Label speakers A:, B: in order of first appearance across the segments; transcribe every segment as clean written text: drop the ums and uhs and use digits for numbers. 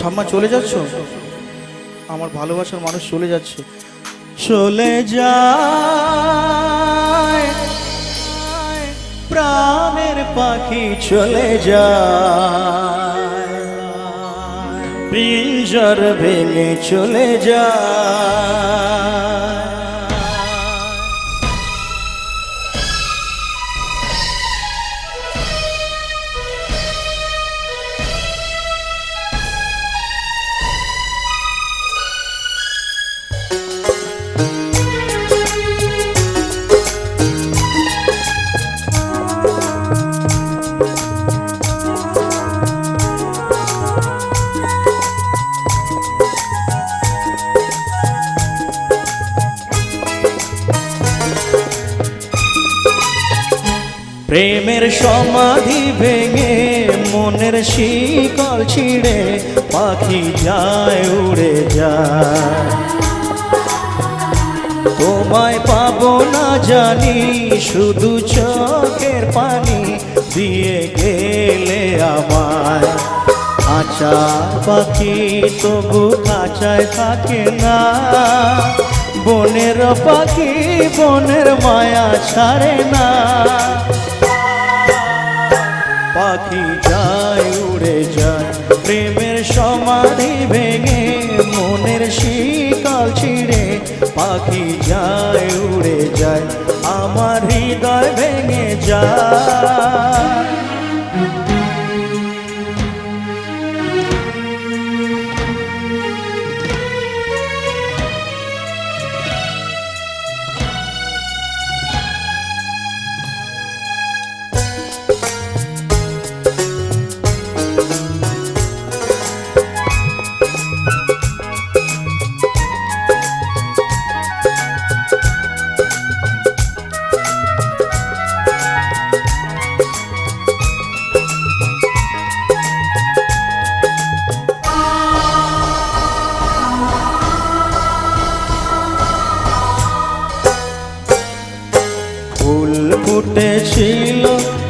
A: ঠাম্মা চলে যাচ্ছ? আমার ভালোবাসার মানুষ চলে যাচ্ছে। চলে যায় প্রাণের পাখি, চলে যায় পিঞ্জর ভেঙে চলে যায়। প্রেমের সমাধি ভেঙে মনের শিকল ছিঁড়ে পাখি যায় উড়ে যায়। তোমায় পাবো না জানি, শুধু চোখের পানি দিয়ে গেলে আমায়। খাঁচার পাখি তবু খাঁচায় থাকে না, বনের পাখি বনের মায়া ছাড়ে না। পাখি যায় উড়ে যায় প্রেমের সমাধি ভেঙে মনের শিকল ছিঁড়ে পাখি যায় উড়ে যায়, আমার হৃদয় ভেঙে যায়। ফুটেছিল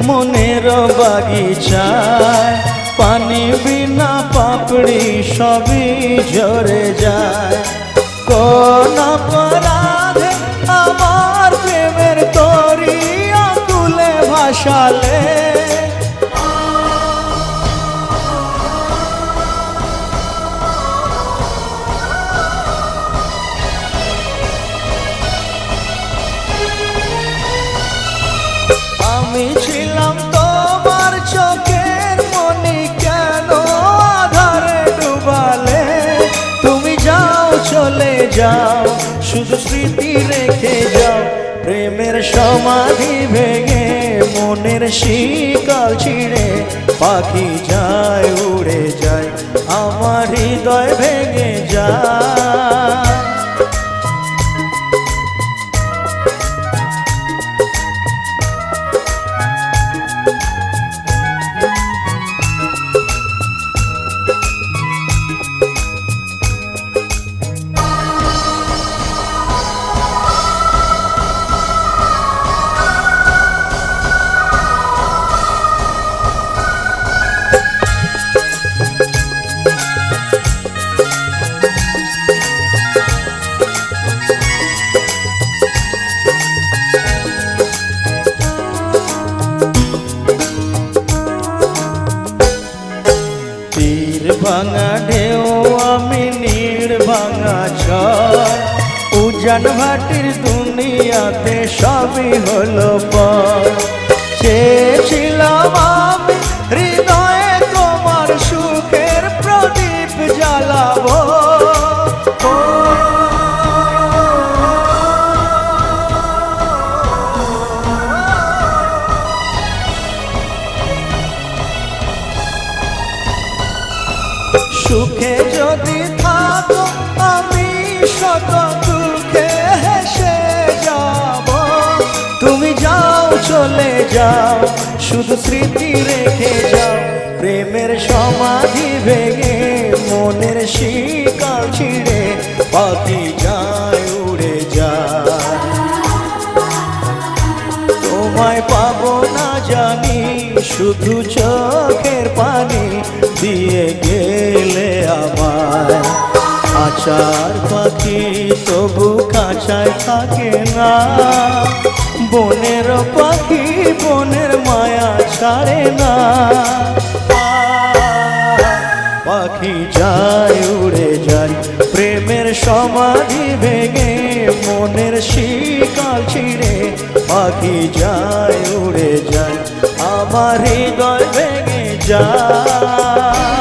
A: মনের বাগিচায়, পানি বিনা পাপড়ি সবই ঝরে যায়। কোন অপরাধে আমার প্রেমের তরি আকুলে ভাসালে, আমি ছিলাম তোমার চোখের মনি, কেন আধারে ডুবালে? তুমি যাও চলে যাও, শুধু স্মৃতি রেখে যাও। প্রেমের সমাধি ভেঙে মনের শিকল ছিঁড়ে পাখি যায় উড়ে যায়, আমার হৃদয় ভেঙে যায়। ভাঙা ঢেউ আমি নীড় ভাঙা ঝড়, উজান ভাটির দুনিয়াতে সবই হলো পর। চেয়েছিলাম আমি হৃদয়ে তোমার সুখের প্রদীপ জ্বালাবো, সুখে যদি থাকো আমি শত দুঃখে হেসে যাব। তুমি যাও চলে যাও, শুধু স্মৃতি রেখে যাও। প্রেমের সমাধি ভেঙে মনের শিকল ছিঁড়ে পাখি যায় উড়ে যায়। তোমায় পাবো না জানি, শুধু চোখের পানি দিয়ে গে দিলে আমায়। আচার পাখি তবু কাঁচায় থাকে না, বনের পাখি বনের মায়া ছাড়ে না। পাখি যায় উড়ে যায় প্রেমের সমাধি ভেঙে, মনের শিকল ছিঁড়ে পাখি যায় উড়ে যায়, আমার হৃদয় ভেঙে যায়।